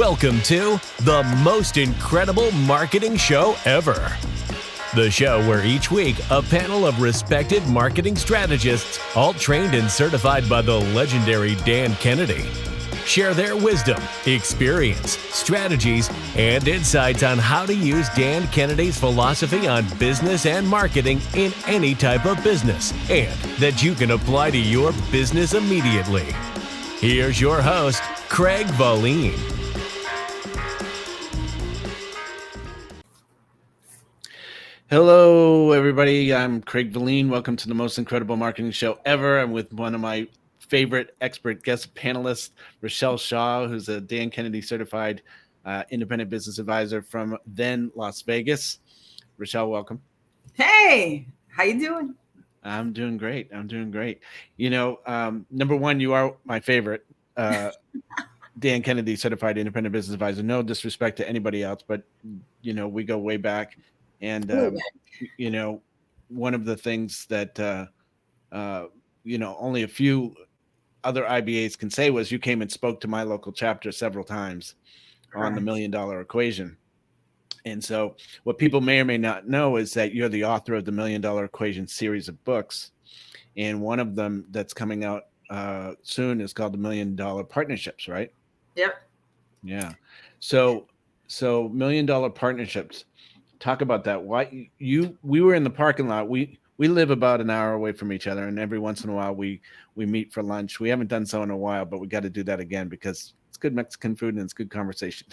Welcome to the most incredible marketing show ever. The show where each week a panel of respected marketing strategists, all trained and certified by the legendary Dan Kennedy, share their wisdom, experience, strategies, and insights on how to use Dan Kennedy's philosophy on business and marketing in any type of business, and that you can apply to your business immediately. Here's your host, Craig Valine. Hello, everybody. I'm Craig Valine. Welcome to the most incredible marketing show ever. I'm with one of my favorite expert guest panelists, Richelle Shaw, who's a Dan Kennedy certified independent business advisor from then Las Vegas. Richelle, welcome. Hey, how you doing? I'm doing great. You know, number one, you are my favorite Dan Kennedy certified independent business advisor. No disrespect to anybody else, but you know, we go way back. And, you know, one of the things that, you know, only a few other IBAs can say was you came and spoke to my local chapter several times on the $1 Million Equation. And so what people may or may not know is that you're the author of the $1 Million Equation series of books. And one of them that's coming out soon is called the $1 Million Partnerships, right? Yep. Yeah. So $1 Million Partnerships. Talk about that. Why we were in the parking lot. We live about an hour away from each other, and every once in a while we meet for lunch. We haven't done so in a while, but we got to do that again because it's good Mexican food and it's good conversation.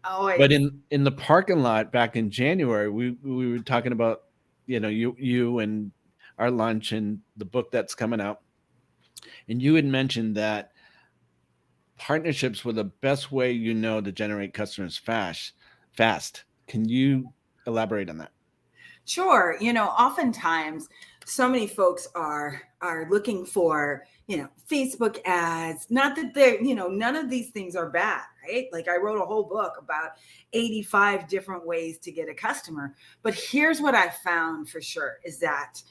Always. But in the parking lot back in January, we were talking about, you know, you and our lunch and the book that's coming out. And you had mentioned that partnerships were the best way, you know, to generate customers fast. Can you elaborate on that? Sure. You know, oftentimes so many folks are looking for, you know, Facebook ads. Not that they're, you know, none of these things are bad, right? Like I wrote a whole book about 85 different ways to get a customer. But here's what I found for sure is that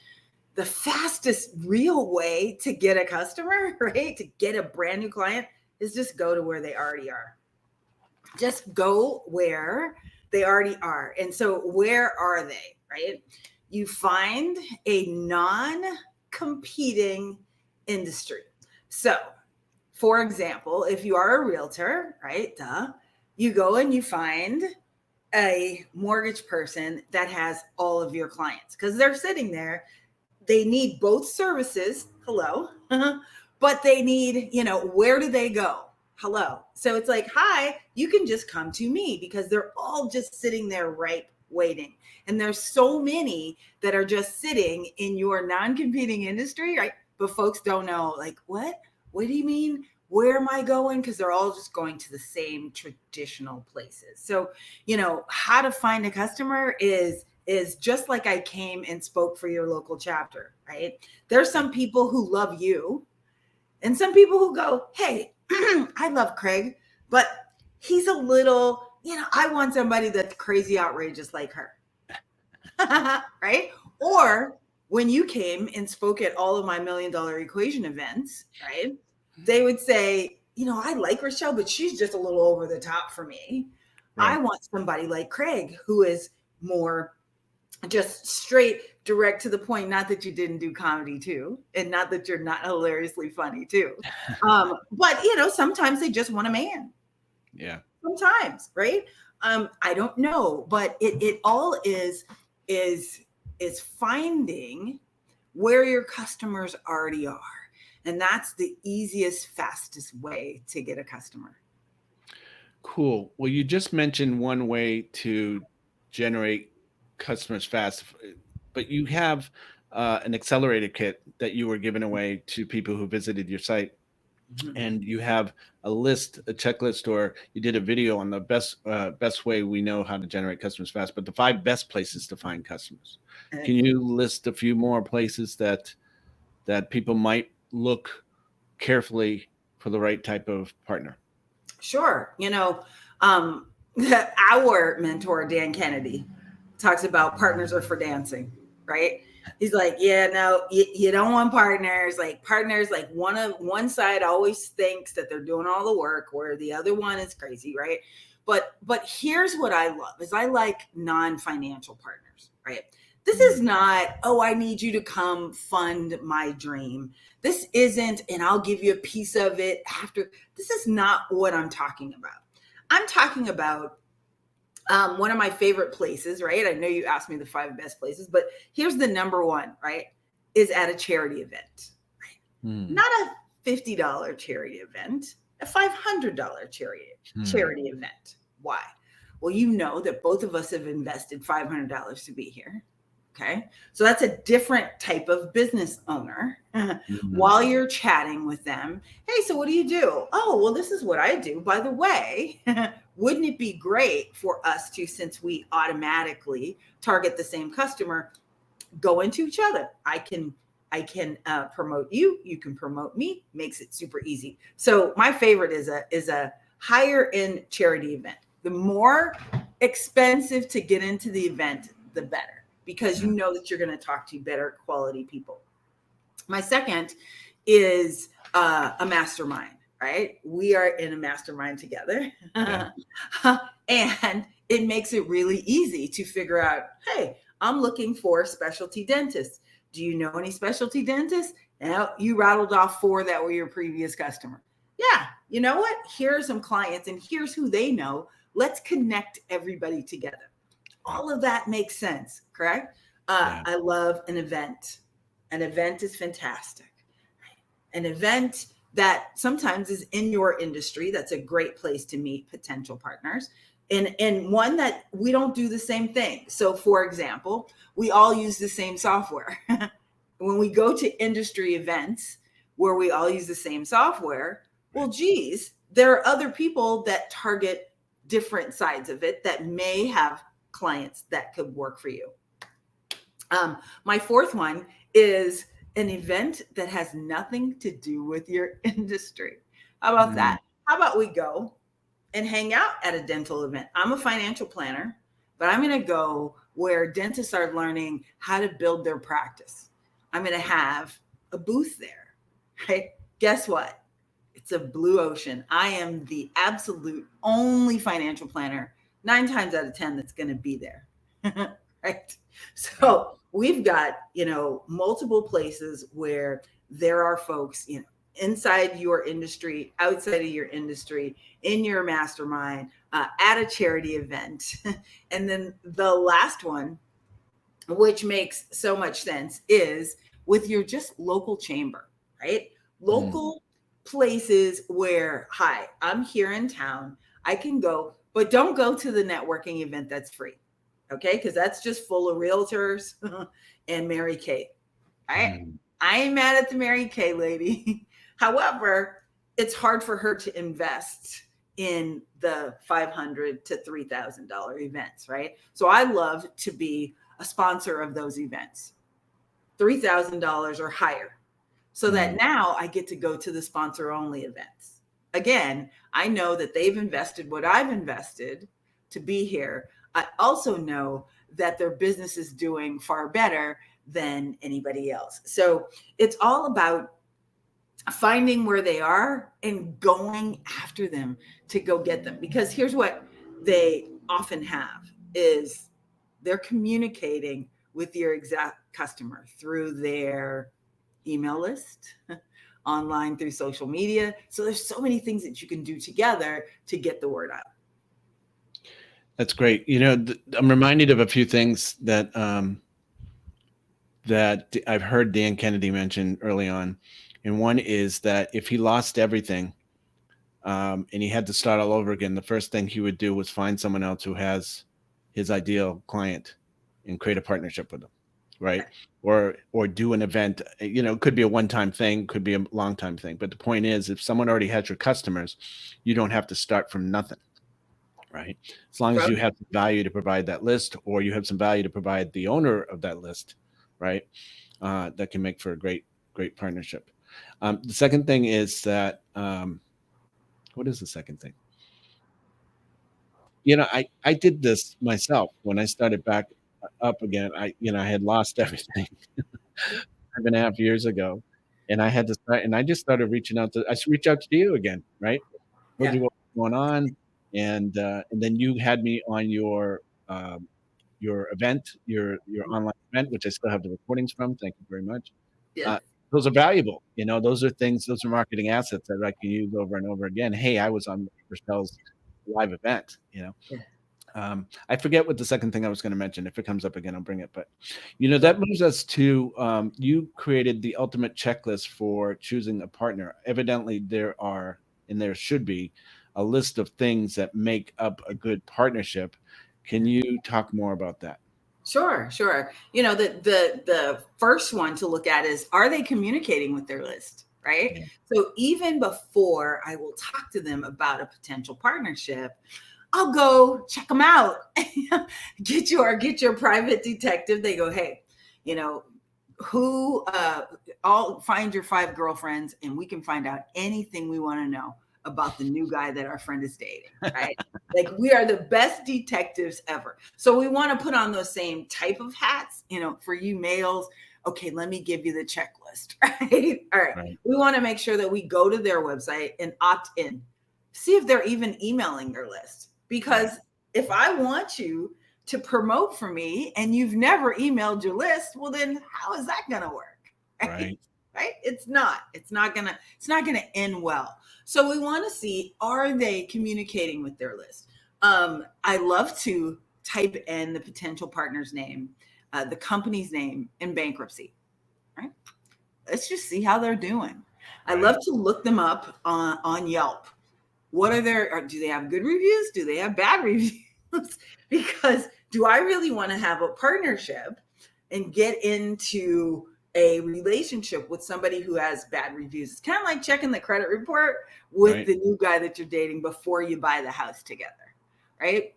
the fastest real way to get a customer, right? To get a brand new client is just go to where they already are. Just go where they already are. And so where are they, right? You find a non-competing industry. So for example, if you are a realtor, right, you go and you find a mortgage person that has all of your clients because they're sitting there. They need both services. Hello. But they need, you know, where do they go? Hello. So it's like, hi, you can just come to me because they're all just sitting there right waiting. And there's so many that are just sitting in your non-competing industry, right? But folks don't know, like, what do you mean? Where am I going? Because they're all just going to the same traditional places. So, you know, how to find a customer is just like I came and spoke for your local chapter, right? There's some people who love you and some people who go, hey, I love Craig, but he's a little, you know, I want somebody that's crazy outrageous like her. Right? Or when you came and spoke at all of my $1 Million Equation events, right? They would say, you know, I like Richelle, but she's just a little over the top for me. Right. I want somebody like Craig who is more just straight, direct to the point. Not that you didn't do comedy too, and not that you're not hilariously funny too. But you know, sometimes they just want a man. Yeah. Sometimes, right? I don't know, but it all is finding where your customers already are, and that's the easiest, fastest way to get a customer. Cool. Well, you just mentioned one way to generate customers fast, but you have an accelerator kit that you were giving away to people who visited your site. Mm-hmm. And you have a checklist, or you did a video on the best way we know how to generate customers fast, but the 5 best places to find customers. Can you list a few more places that people might look carefully for the right type of partner? Sure. You know, our mentor, Dan Kennedy, talks about partners are for dancing, right? He's like, yeah, no, you don't want partners. Like partners, like one side always thinks that they're doing all the work, where the other one is crazy, right? But here's what I love is I like non-financial partners, right? This is not, oh, I need you to come fund my dream. This isn't, and I'll give you a piece of it after. This is not what I'm talking about. I'm talking about one of my favorite places, right? I know you asked me the 5 best places, but here's the number one, right? Is at a charity event, right? Not a $50 charity event, a $500 charity event. Why? Well, you know that both of us have invested $500 to be here. Okay. So that's a different type of business owner. While you're chatting with them, hey, so what do you do? Oh, well, this is what I do. By the way, wouldn't it be great for us to, since we automatically target the same customer, go into each other? I can promote you. You can promote me. Makes it super easy. So my favorite is a higher end charity event. The more expensive to get into the event, the better, because you know that you're going to talk to better quality people. My second is a mastermind, right? We are in a mastermind together. Yeah. And it makes it really easy to figure out, hey, I'm looking for specialty dentists. Do you know any specialty dentists? Now you rattled off 4 that were your previous customer. Yeah, you know what? Here are some clients and here's who they know. Let's connect everybody together. All of that makes sense, correct? I love an event. An event is fantastic. An event that sometimes is in your industry, that's a great place to meet potential partners. And one that we don't do the same thing. So for example, we all use the same software. When we go to industry events where we all use the same software, well, geez, there are other people that target different sides of it that may have clients that could work for you. My fourth one is an event that has nothing to do with your industry. How about that? How about we go and hang out at a dental event? I'm a financial planner, but I'm going to go where dentists are learning how to build their practice. I'm going to have a booth there, right? Guess what? It's a blue ocean. I am the absolute only financial planner 9 times out of 10 that's going to be there, right? So we've got, multiple places where there are folks, inside your industry, outside of your industry, in your mastermind, at a charity event. And then the last one, which makes so much sense, is with your just local chamber, right? Local places where, hi, I'm here in town. I can go, but don't go to the networking event that's free. Okay, because that's just full of realtors and Mary Kay. I ain't mad at the Mary Kay lady. However, it's hard for her to invest in the $500 to $3,000 events, right? So I love to be a sponsor of those events, $3,000 or higher, so that now I get to go to the sponsor only events. Again, I know that they've invested what I've invested to be here. I also know that their business is doing far better than anybody else. So it's all about finding where they are and going after them to go get them. Because here's what they often have is they're communicating with your exact customer through their email list, online, through social media. So there's so many things that you can do together to get the word out. That's great. I'm reminded of a few things that that I've heard Dan Kennedy mention early on. And one is that if he lost everything and he had to start all over again, the first thing he would do was find someone else who has his ideal client and create a partnership with them, right? Or do an event. It could be a one-time thing, could be a long-time thing. But the point is, if someone already has your customers, you don't have to start from nothing. Right. As long as you have value to provide that list, or you have some value to provide the owner of that list, right? That can make for a great partnership. The second thing is that, what is the second thing? I did this myself when I started back up again. I had lost everything 5.5 years ago, and I had to start, and I just started reaching out I should reach out to you again, right? Told Yeah. you what was going on, and then you had me on your event, your online event, which I still have the recordings from. Thank you very much. Yeah. Uh, those are valuable. Those are things, those are marketing assets that I can use over and over again. Hey, I was on Rochelle's live event. Yeah. I forget what the second thing I was going to mention. If it comes up again, I'll bring it. But that moves us to you created the ultimate checklist for choosing a partner. Evidently, there should be a list of things that make up a good partnership. Can you talk more about that? Sure, sure. The first one to look at is, are they communicating with their list, right? Yeah. So even before I will talk to them about a potential partnership, I'll go check them out. get your private detective. They go, hey, who I'll find your 5 girlfriends and we can find out anything we want to know about the new guy that our friend is dating, right? Like, we are the best detectives ever. So we want to put on those same type of hats, for you males. Okay, let me give you the checklist, right? All right. We want to make sure that we go to their website and opt in. See if they're even emailing their list. Because if I want you to promote for me and you've never emailed your list, well, then how is that going to work? Right? It's not going to end well. So we want to see, are they communicating with their list? I love to type in the potential partner's name, the company's name, and bankruptcy, right? Let's just see how they're doing. I love to look them up on Yelp. What do they have good reviews? Do they have bad reviews? Because do I really want to have a partnership and get into a relationship with somebody who has bad reviews? It's kind of like checking the credit report with the new guy that you're dating before you buy the house together, right?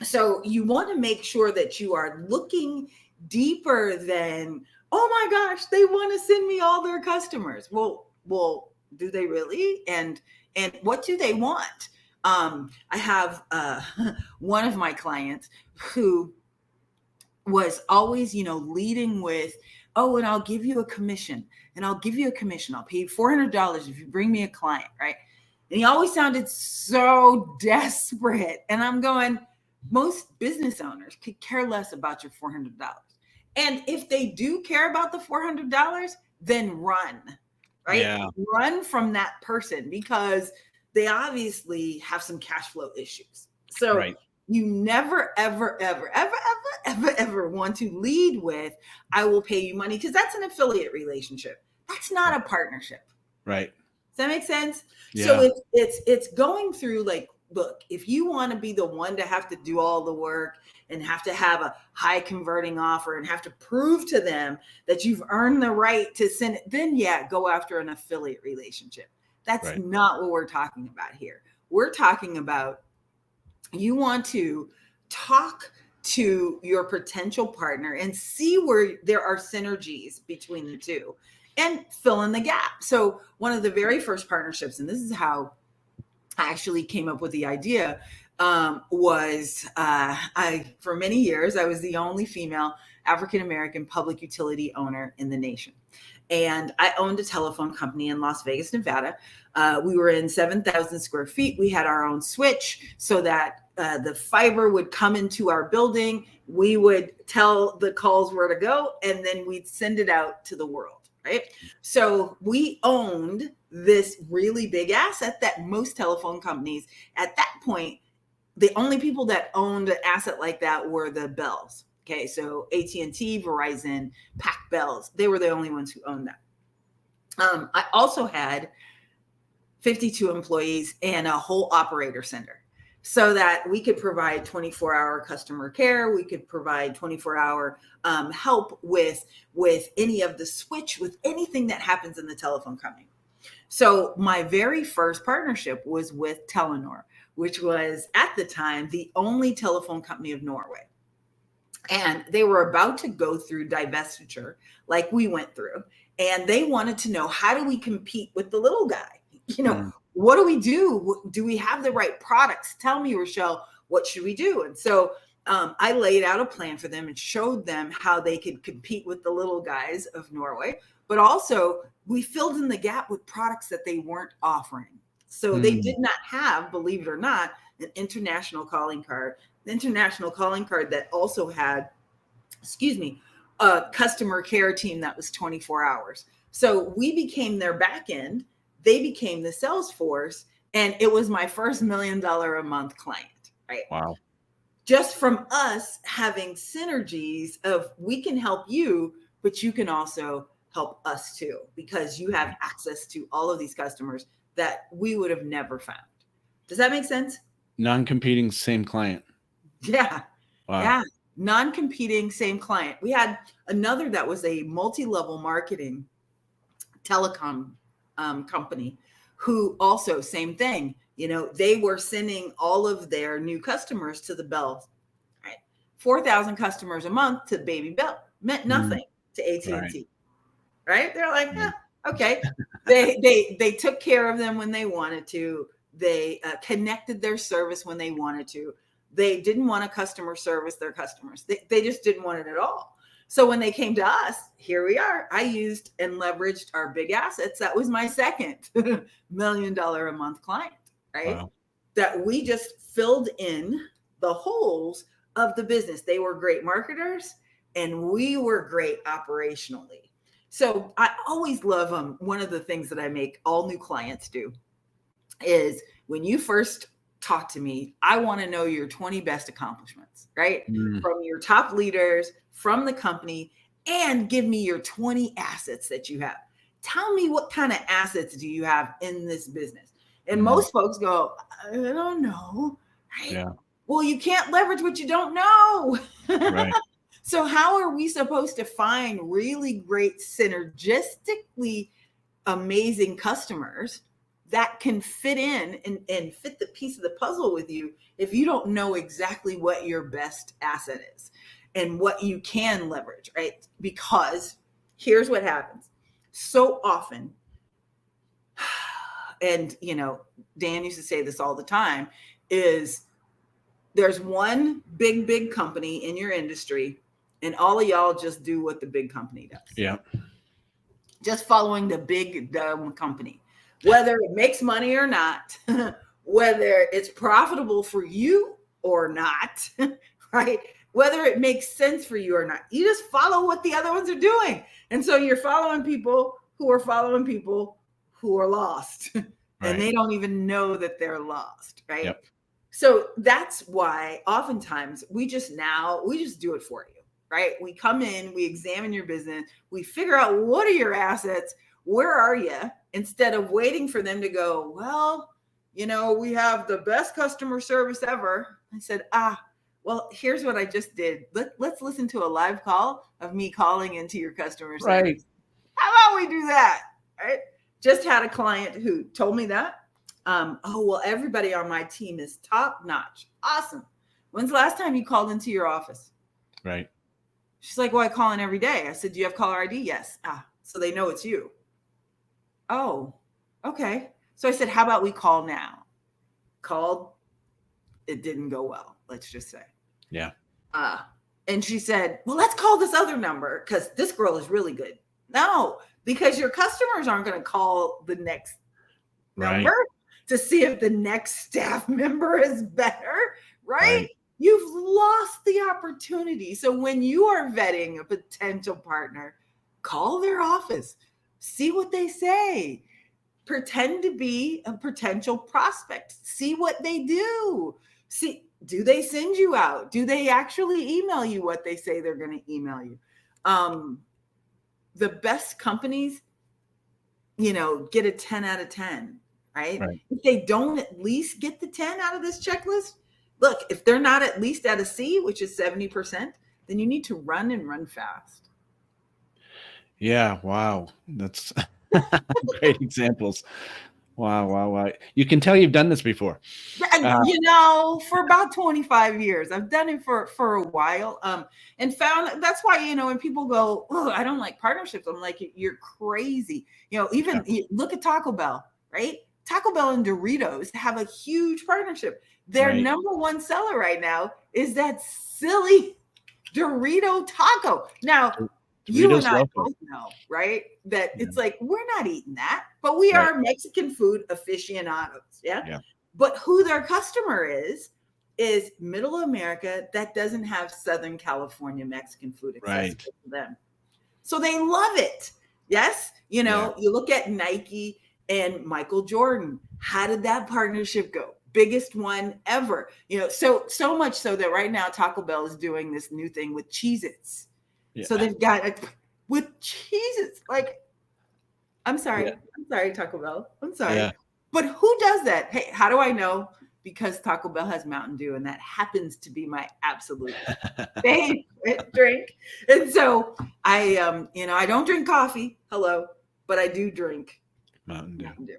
So you want to make sure that you are looking deeper than, oh my gosh, they want to send me all their customers. Well, do they really? And what do they want? I have one of my clients who was always, leading with, oh, and I'll give you a commission, I'll pay you $400 if you bring me a client, right? And he always sounded so desperate. And I'm going, most business owners could care less about your $400. And if they do care about the $400, then run, right? Yeah. Run from that person, because they obviously have some cash flow issues. So you never, ever, ever, ever, ever, ever, ever want to lead with, I will pay you money, because that's an affiliate relationship. That's not a partnership. Right. Does that make sense? Yeah. So it's going through, like, look, if you want to be the one to have to do all the work and have to have a high converting offer and have to prove to them that you've earned the right to send it, then go after an affiliate relationship. That's not what we're talking about here. We're talking about, you want to talk to your potential partner and see where there are synergies between the two and fill in the gap. So one of the very first partnerships, and this is how I actually came up with the idea, was for many years, I was the only female African-American public utility owner in the nation. And I owned a telephone company in Las Vegas, Nevada. We were in 7,000 square feet. We had our own switch so that the fiber would come into our building. We would tell the calls where to go, and then we'd send it out to the world, right? So we owned this really big asset that most telephone companies at that point, the only people that owned an asset like that were the Bells. Okay, so AT&T, Verizon, Pac Bells, they were the only ones who owned that. I also had 52 employees and a whole operator center, so that we could provide 24-hour customer care. We could provide 24-hour help with any of the switch, with anything that happens in the telephone company. So my very first partnership was with Telenor, which was at the time the only telephone company of Norway. And they were about to go through divestiture like we went through. And they wanted to know, how do we compete with the little guy? What do we do? Do we have the right products? Tell me, Richelle, what should we do? And so I laid out a plan for them and showed them how they could compete with the little guys of Norway, but also we filled in the gap with products that they weren't offering. So they did not have, believe it or not, an international calling card. The international calling card that also had, a customer care team that was 24 hours. So we became their back end. They became the sales force. And it was my first $1 million a month client, right? Wow. Just from us having synergies of we can help you, but you can also help us too, because you have access to all of these customers that we would have never found. Does that make sense? Non-competing, same client. Yeah. Wow. Yeah. Non-competing, same client. We had another that was a multi-level marketing telecom company who also same thing. They were sending all of their new customers to the Bell, right? 4,000 customers a month to Baby Bell meant nothing to AT&T, right? They're like, okay. They took care of them when they wanted to. They connected their service when they wanted to. They didn't want to customer service their customers. They just didn't want it at all. So when they came to us, here we are. I used and leveraged our big assets. That was my second $1 million a month client, right? Wow. That we just filled in the holes of the business. They were great marketers and we were great operationally. So I always love them. One of the things that I make all new clients do is when you first talk to me, I want to know your 20 best accomplishments, right? From your top leaders, from the company, and give me your 20 assets that you have. Tell me what kind of assets do you have in this business? And most folks go, I don't know. Right? Yeah. Well, you can't leverage what you don't know. Right. So how are we supposed to find really great synergistically amazing customers that can fit in and fit the piece of the puzzle with you if you don't know exactly what your best asset is and what you can leverage, right? Because here's what happens. So often, and Dan used to say this all the time, is there's one big company in your industry and all of y'all just do what the big company does. Yeah. Just following the big dumb company. Whether it makes money or not, whether it's profitable for you or not, right? Whether it makes sense for you or not, you just follow what the other ones are doing. And so you're following people who are lost and they don't even know that they're lost, right? Yep. So that's why oftentimes we just do it for you, right? We come in, we examine your business, we figure out what are your assets, where are you? Instead of waiting for them to go, well, we have the best customer service ever. I said, well, here's what I just did. Let's listen to a live call of me calling into your customer service. Right. How about we do that? Right? Just had a client who told me that. Well, everybody on my team is top notch. Awesome. When's the last time you called into your office? Right. She's like, well, I call in every day. I said, do you have caller ID? Yes. So they know it's you. Oh, okay. So I said, how about we call now? Called. It didn't go well. Let's just say. Yeah. And she said, well, let's call this other number because this girl is really good. No, because your customers aren't going to call the next number to see if the next staff member is better, right? You've lost the opportunity. So when you are vetting a potential partner, call their office, see what they say, pretend to be a potential prospect, see what they do. See, do they send you out? Do they actually email you what they say they're going to email you? The best companies, get a 10 out of 10, right? If they don't at least get the 10 out of this checklist, look, if they're not at least at a C, which is 70%, then you need to run fast. Yeah. Wow. That's great examples. Wow. You can tell you've done this before. For about 25 years. I've done it for a while. And found that's why, when people go, oh, I don't like partnerships. I'm like, you're crazy. Look at Taco Bell, right? Taco Bell and Doritos have a huge partnership. Their Right. number one seller right now is that silly Dorito taco. Now, you Doritos and I Loco. both know, right? That Yeah. it's like, we're not eating that, but we Right. are Mexican food aficionados. Yeah. Yeah. But who their customer is middle America that doesn't have Southern California Mexican food accessible to them. So they love it. Yes. You know, you look at Nike and Michael Jordan. How did that partnership go? Biggest one ever. You know, so much so that right now Taco Bell is doing this new thing with Cheez-Its. Yeah. So they've got it with Cheez-Its. Like, I'm sorry, Taco Bell. I'm sorry. Yeah. But who does that? Hey, how do I know? Because Taco Bell has Mountain Dew, and that happens to be my absolute favorite drink. And so I, I don't drink coffee. Hello, but I do drink Mountain Dew.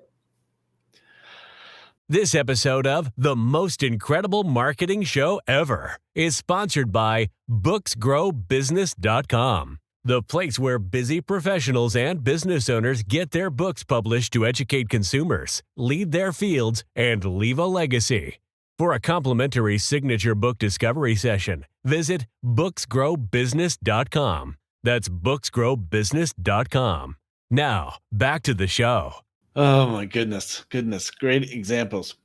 This episode of The Most Incredible Marketing Show Ever is sponsored by booksgrowbusiness.com, the place where busy professionals and business owners get their books published to educate consumers, lead their fields, and leave a legacy. For a complimentary signature book discovery session, visit booksgrowbusiness.com. That's booksgrowbusiness.com. Now, back to the show. Oh my goodness. Great examples.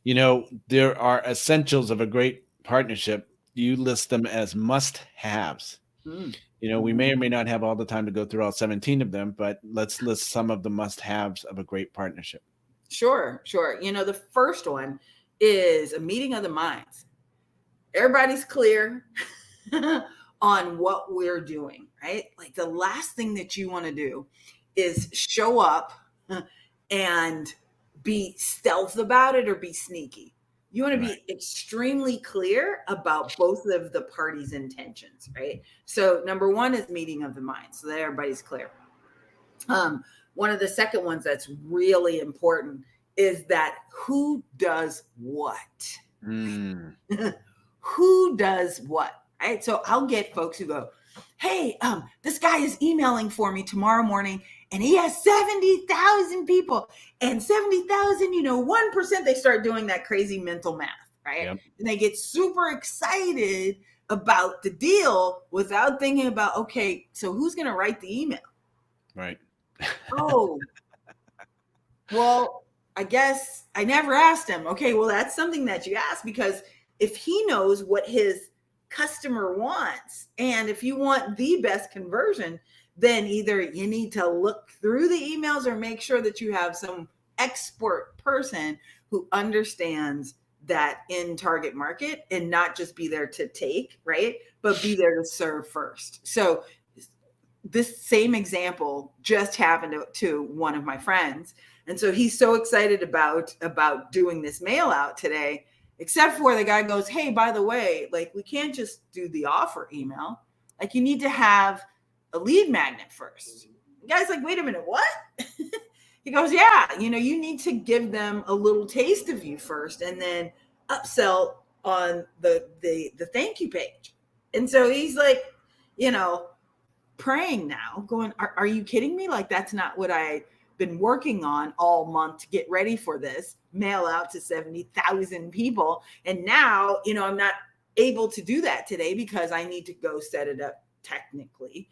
You know, there are essentials of a great partnership. You list them as must-haves. You know, we may or may not have all the time to go through all 17 of them, but let's list some of the must-haves of a great partnership. Sure. You know, the first one is a meeting of the minds. Everybody's clear on what we're doing, right? Like, the last thing that you want to do is show up and be stealth about it or be sneaky. You want to be extremely clear about both of the parties' intentions, right? So number one is meeting of the minds, so that everybody's clear. One of the second ones that's really important is that who does what? Who does what, right? So I'll get folks who go, hey, this guy is emailing for me tomorrow morning, and he has 70,000 people, and 70,000, 1%, they start doing that crazy mental math, right? Yep. And they get super excited about the deal without thinking about, okay, so who's going to write the email? Right. Oh, well, I guess I never asked him. Okay, well, that's something that you ask, because if he knows what his customer wants, and if you want the best conversion, then either you need to look through the emails or make sure that you have some expert person who understands that in target market and not just be there to take, right? But be there to serve first. So this same example just happened to one of my friends. And so he's so excited about doing this mail out today, except for the guy goes, hey, by the way, like, we can't just do the offer email. Like, you need to have a lead magnet first. The guy's like, wait a minute, what? He goes, yeah, you need to give them a little taste of you first and then upsell on the thank you page. And so he's like, praying now, going, are you kidding me? Like, that's not what I've been working on all month to get ready for this mail out to 70,000 people. And now, I'm not able to do that today because I need to go set it up technically,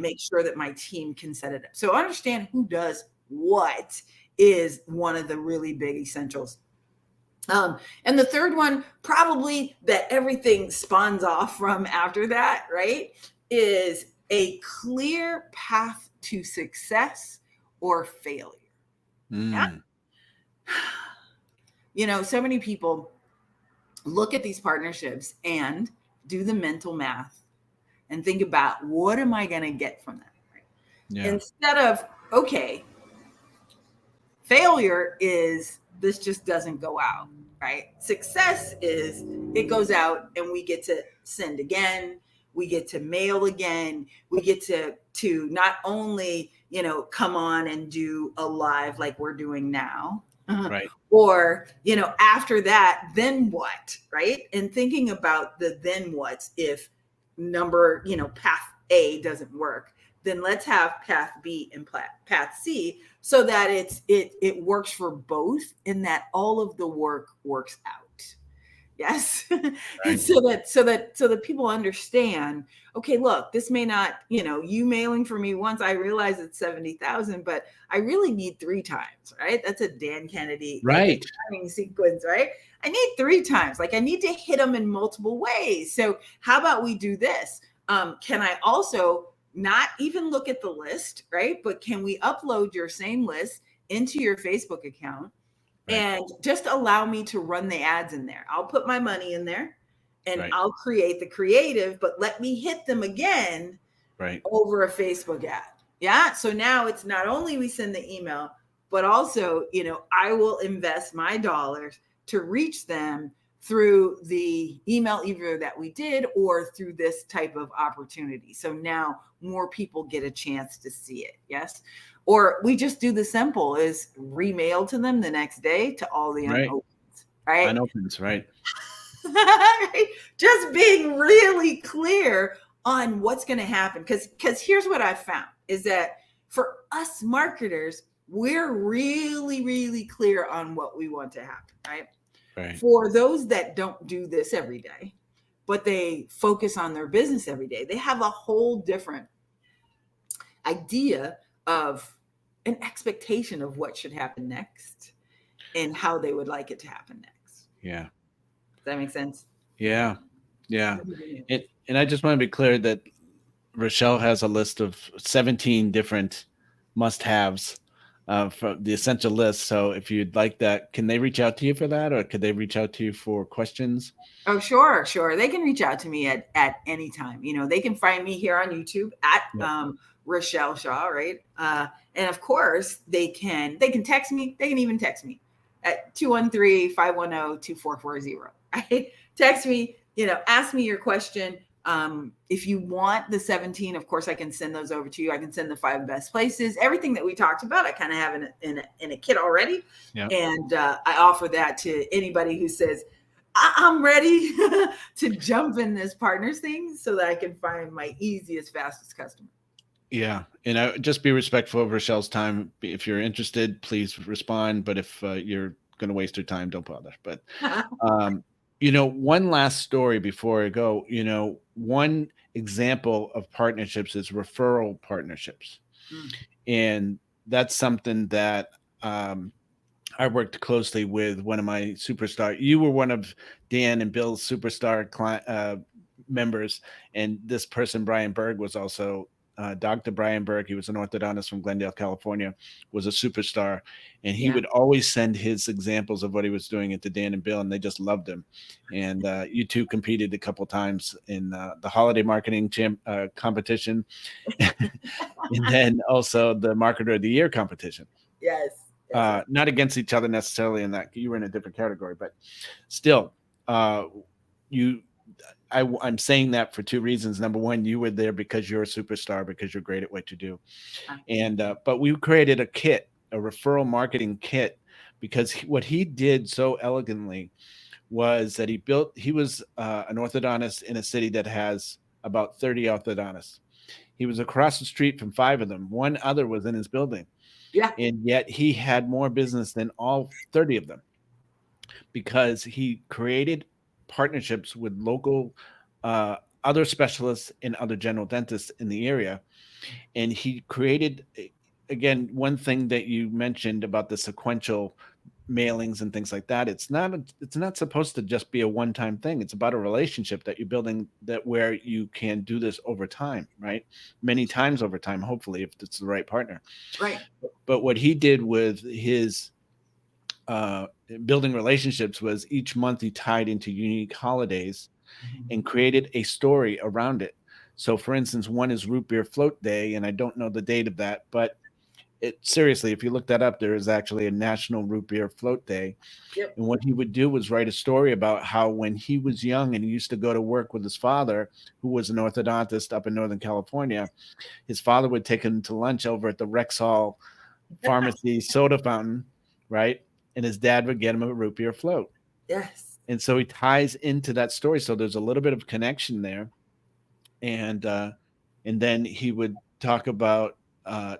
make sure that my team can set it up. So understand who does what is one of the really big essentials. And the third one, probably that everything spawns off from after that, right, is a clear path to success or failure. Yeah? So many people look at these partnerships and do the mental math and think about, what am I going to get from that? Right? Yeah. Instead of, okay, failure is this just doesn't go out, right? Success is it goes out and we get to send again, we get to mail again, we get to not only, come on and do a live like we're doing now, right? Or, after that, then what, right? And thinking about the then what's if path A doesn't work, then let's have path B and path C so that it works for both and that all of the work works out. Yes. And Right. so that people understand, okay, look, this may not, you mailing for me once, I realize it's 70,000, but I really need 3 times, right? That's a Dan Kennedy, like a Right. timing sequence, right? I need 3 times. Like I need to hit them in multiple ways. So how about we do this? Can I also not even look at the list, right? But can we upload your same list into your Facebook account? Right. And just allow me to run the ads in there. I'll put my money in there and Right. I'll create the creative, but let me hit them again Right. over a Facebook ad. Yeah. So now it's not only we send the email, but also, I will invest my dollars to reach them through the email either that we did or through this type of opportunity. So now more people get a chance to see it. Yes. Or we just do the simple is remail to them the next day to all the Right. unopens, right? Unopens. Right. Right? Just being really clear on what's going to happen. Because here's what I found is that for us marketers, we're really, really clear on what we want to happen, right? Right. For those that don't do this every day, but they focus on their business every day, they have a whole different idea of an expectation of what should happen next and how they would like it to happen next. Yeah. Does that make sense? Yeah. Yeah. And I just want to be clear that Richelle has a list of 17 different must-haves from the essential list. So if you'd like that, can they reach out to you for that, or could they reach out to you for questions? Oh, sure. They can reach out to me at any time. They can find me here on YouTube at Richelle Shaw, right? And of course, they can text me. They can even text me at 213-510-2440. Right? Text me, ask me your question. If you want the 17, of course, I can send those over to you. I can send the 5 best places. Everything that we talked about, I kind of have in a kit already. Yeah. And I offer that to anybody who says, I'm ready to jump in this partners thing so that I can find my easiest, fastest customer. Yeah. And I just be respectful of Rochelle's time. If you're interested, please respond. But if you're going to waste your time, don't bother. But, one last story before I go, one example of partnerships is referral partnerships. And that's something that I worked closely with one of my superstar. You were one of Dan and Bill's superstar client members, and this person, Brian Berg, was also Dr. Brian Berg. He was an orthodontist from Glendale, California, was a superstar, and he would always send his examples of what he was doing into Dan and Bill, and they just loved him. And you two competed a couple times in the holiday marketing competition, and then also the Marketer of the Year competition. Yes. Not against each other necessarily in that you were in a different category, but still, I'm saying that for 2 reasons. Number one, you were there because you're a superstar, because you're great at what you do. And, but we created a referral marketing kit, because what he did so elegantly was that he was an orthodontist in a city that has about 30 orthodontists. He was across the street from 5 of them. One other was in his building. Yeah. And yet he had more business than all 30 of them, because he created partnerships with local other specialists and other general dentists in the area. And he created, again, one thing that you mentioned about the sequential mailings and things like that. It's not supposed to just be a one-time thing. It's about a relationship that you're building, that where you can do this over time, right? Many times over time, hopefully, if it's the right partner. Right. But what he did with his building relationships was each month he tied into unique holidays and created a story around it. So for instance, one is Root Beer Float Day, and I don't know the date of that, but seriously, if you look that up, there is actually a National Root Beer Float Day. Yep. And what he would do was write a story about how when he was young and he used to go to work with his father, who was an orthodontist up in Northern California, his father would take him to lunch over at the Rexall Pharmacy soda fountain, right? And his dad would get him a root beer float. Yes. And so he ties into that story. So there's a little bit of connection there. And then he would talk about,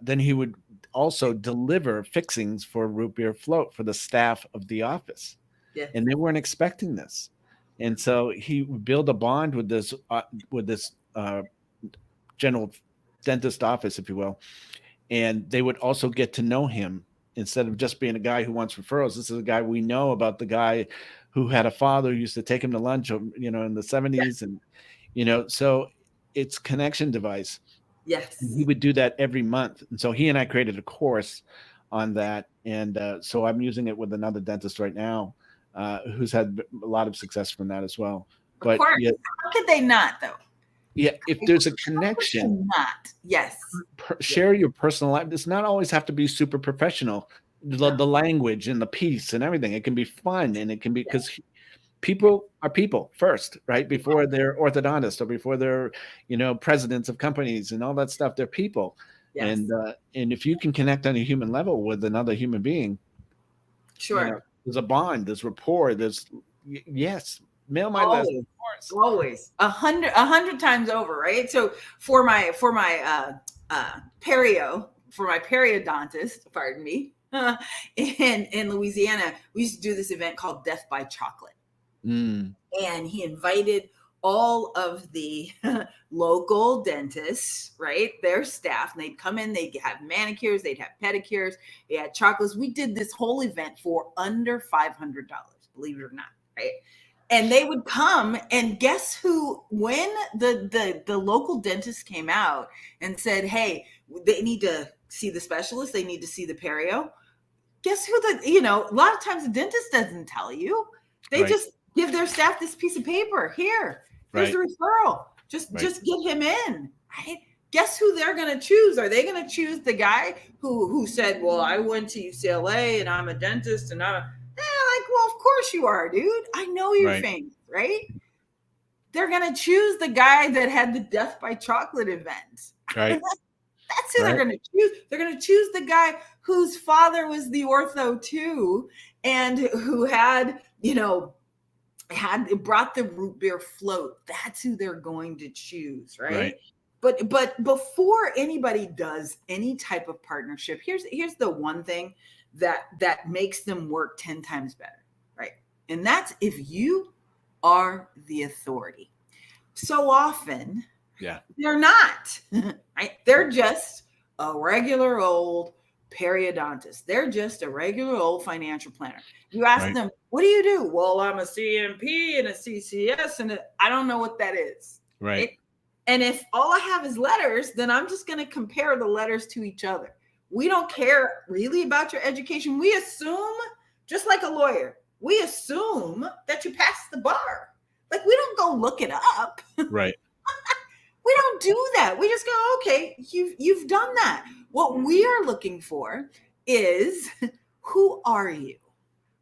then he would also deliver fixings for root beer float for the staff of the office. Yes. And they weren't expecting this. And so he would build a bond with this general dentist office, if you will, and they would also get to know him instead of just being a guy who wants referrals. This is a guy we know about, the guy who had a father who used to take him to lunch, in the 70s, and so it's connection device. Yes. And he would do that every month, and so he and I created a course on that, and so I'm using it with another dentist right now, who's had a lot of success from that as well. Of course. How could they not, though? Yeah, if there's a connection, not. Yes. Share your personal life. Does not always have to be super professional. The language and the piece and everything. It can be fun, and it can be, because people are people first, right? Before they're orthodontists or before they're, presidents of companies and all that stuff. They're people. Yes. And if you can connect on a human level with another human being, sure, there's a bond, there's rapport, yes. Mail my list. Always 100 times over, right? So for my periodontist, pardon me, in Louisiana, we used to do this event called Death by Chocolate. And he invited all of the local dentists, right, their staff, and they'd come in, they'd have manicures, they'd have pedicures, they had chocolates. We did this whole event for under $500, believe it or not, right? And they would come, and guess who, when the local dentist came out and said, hey, they need to see the specialist, they need to see the perio. Guess who a lot of times the dentist doesn't tell you. They just give their staff this piece of paper. Here's the referral. Just get him in, right? Guess who they're going to choose? Are they going to choose the guy who said, well, I went to UCLA and I'm a dentist and well, of course you are, dude. I know you're famous, right? They're going to choose the guy that had the Death by Chocolate event. Right. That's who they're going to choose. They're going to choose the guy whose father was the ortho too, and who had brought the root beer float. That's who they're going to choose, right? But before anybody does any type of partnership, here's the one thing that makes them work 10 times better, right? And that's if you are the authority. So often, they're not, right? They're just a regular old periodontist. They're just a regular old financial planner. You ask them, what do you do? Well, I'm a CMP and a CCS, and I don't know what that is. Right. And if all I have is letters, then I'm just going to compare the letters to each other. We don't care really about your education. We assume, just like a lawyer, we assume that you passed the bar. Like, we don't go look it up. Right. We don't do that. We just go, okay, you've done that. What we are looking for is, who are you?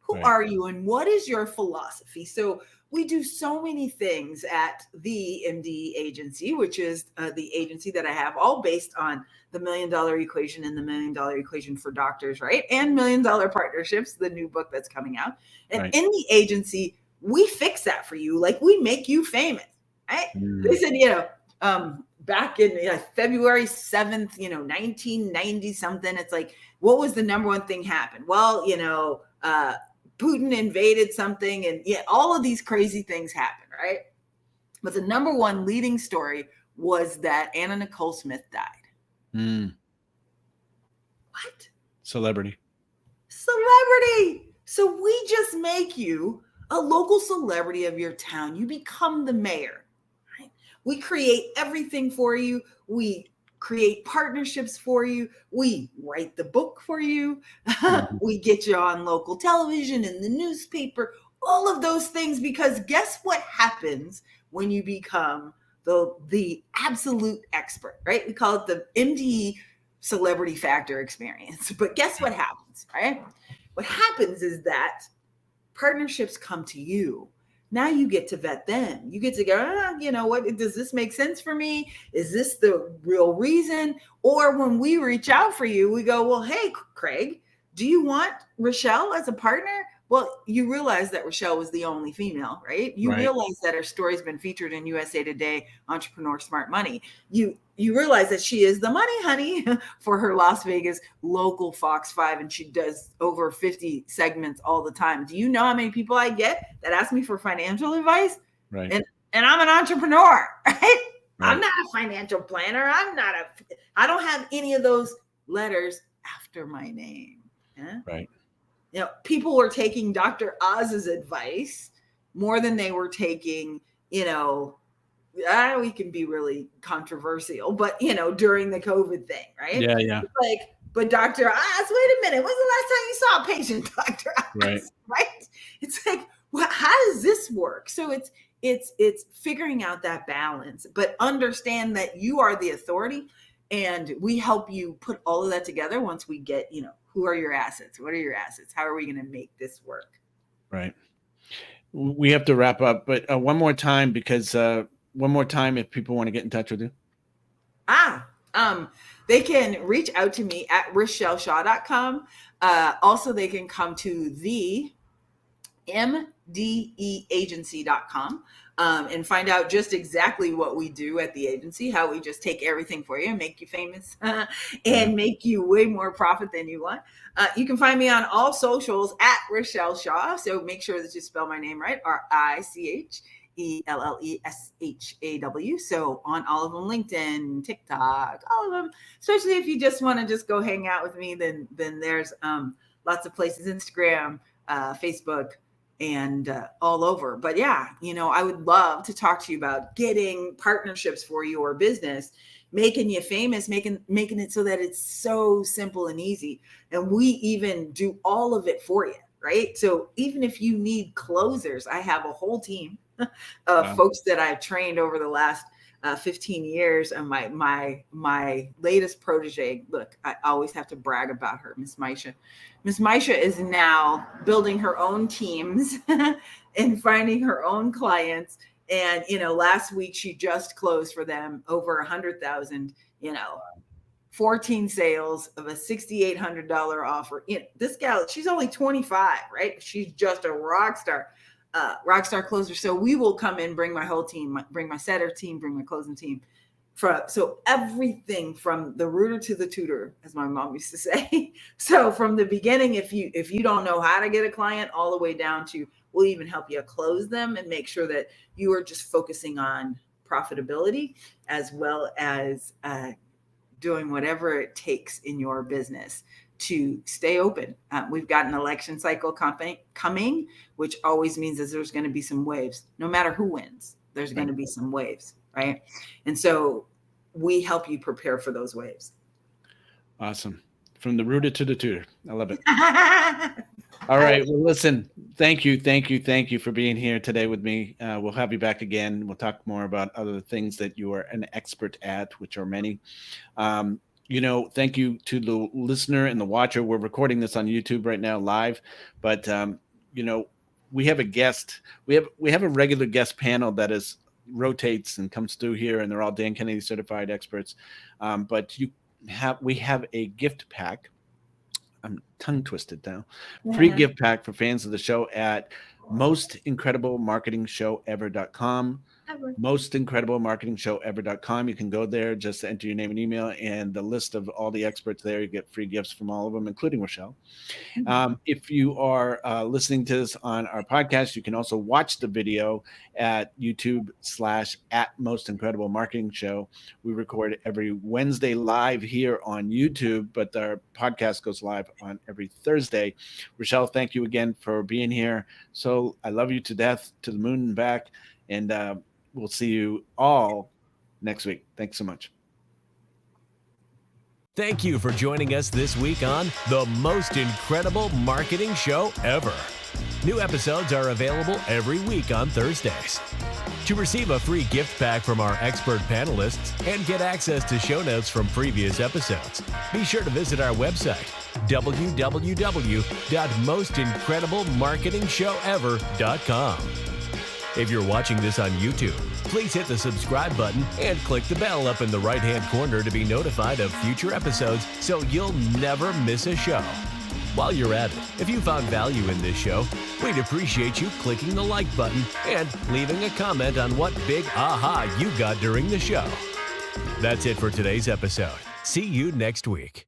Who are you, and what is your philosophy? So we do so many things at the MD agency, which is the agency that I have, all based on the $1 Million Equation and the $1 Million Equation for Doctors, right? And $1 Million Partnerships, the new book that's coming out. And in the agency, we fix that for you. Like, we make you famous, right? They said, back in February 7th, 1990 something, it's like, what was the number one thing happened? Well, Putin invaded something, and all of these crazy things happened, right? But the number one leading story was that Anna Nicole Smith died. What? Celebrity. So we just make you a local celebrity of your town. You become the mayor, right? We create everything for you. We create partnerships for you. We write the book for you. We get you on local television, in the newspaper, all of those things, because guess what happens when you become the absolute expert, right? We call it the MD celebrity factor experience. But guess what happens, right? What happens is that partnerships come to you. Now you get to vet them. You get to go, what, does this make sense for me? Is this the real reason? Or when we reach out for you, we go, well, hey, Craig, do you want Richelle as a partner? Well, you realize that Richelle was the only female, right? You Right. realize that her story's been featured in USA Today, Entrepreneur Smart Money. You realize that she is the money honey for her Las Vegas local Fox 5, and she does over 50 segments all the time. Do you know how many people I get that ask me for financial advice? Right. And I'm an entrepreneur, right? Right. I'm not a financial planner. I don't have any of those letters after my name. Yeah? Right. You know, people were taking Dr. Oz's advice more than they were taking, we can be really controversial, but, during the COVID thing, right? Yeah, yeah. Like, but Dr. Oz, wait a minute. When's the last time you saw a patient, Dr. Oz? Right. Right? It's like, well, how does this work? So it's figuring out that balance, but understand that you are the authority, and we help you put all of that together once we get, who are your assets? What are your assets? How are we going to make this work? Right. We have to wrap up, but one more time, if people want to get in touch with you. They can reach out to me at RichelleShaw.com. Also, they can come to the mdeagency.com and find out just exactly what we do at the agency, how we just take everything for you and make you famous and make you way more profit than you want. You can find me on all socials at Richelle Shaw. So make sure that you spell my name right, RICHELLESHAW. So on all of them, LinkedIn, TikTok, all of them, especially if you just want to just go hang out with me, then there's lots of places, Instagram, Facebook, and all over. But yeah, I would love to talk to you about getting partnerships for your business, making you famous, making it so that it's so simple and easy. And we even do all of it for you, right? So even if you need closers, I have a whole team of folks that I've trained over the last 15 years. And my latest protege, look, I always have to brag about her, Miss Maisha. Miss Maisha is now building her own teams and finding her own clients. And, last week she just closed for them over 100,000, 14 sales of a $6,800 offer. This gal, she's only 25, right? She's just a rock star closer. So we will come in, bring my whole team, bring my setter team, bring my closing team. So everything from the rooter to the tutor, as my mom used to say. So from the beginning, if you don't know how to get a client, all the way down to, we'll even help you close them and make sure that you are just focusing on profitability as well as doing whatever it takes in your business to stay open. We've got an election cycle coming, which always means that there's going to be some waves. No matter who wins, there's going to be some waves, right? And so we help you prepare for those waves. Awesome. From the rooter to the tutor. I love it. All right. Well, listen, thank you for being here today with me. We'll have you back again. We'll talk more about other things that you are an expert at, which are many. Thank you to the listener and the watcher. We're recording this on YouTube right now live, but we have a guest. We have a regular guest panel that rotates and comes through here, and they're all Dan Kennedy certified experts. But we have a gift pack. I'm tongue twisted now. Free gift pack for fans of the show at mostincrediblemarketingshowever.com. Mostincrediblemarketingshowever.com. You can go there, just enter your name and email, and the list of all the experts there. You get free gifts from all of them, including Richelle. If you are listening to this on our podcast, you can also watch the video at YouTube/@mostincrediblemarketingshow. We record every Wednesday live here on YouTube, but our podcast goes live on every Thursday. Richelle, thank you again for being here. So I love you to death, to the moon and back, and we'll see you all next week. Thanks so much. Thank you for joining us this week on The Most Incredible Marketing Show Ever. New episodes are available every week on Thursdays. To receive a free gift pack from our expert panelists and get access to show notes from previous episodes, be sure to visit our website, www.mostincrediblemarketingshowever.com. If you're watching this on YouTube, please hit the subscribe button and click the bell up in the right-hand corner to be notified of future episodes so you'll never miss a show. While you're at it, if you found value in this show, we'd appreciate you clicking the like button and leaving a comment on what big aha you got during the show. That's it for today's episode. See you next week.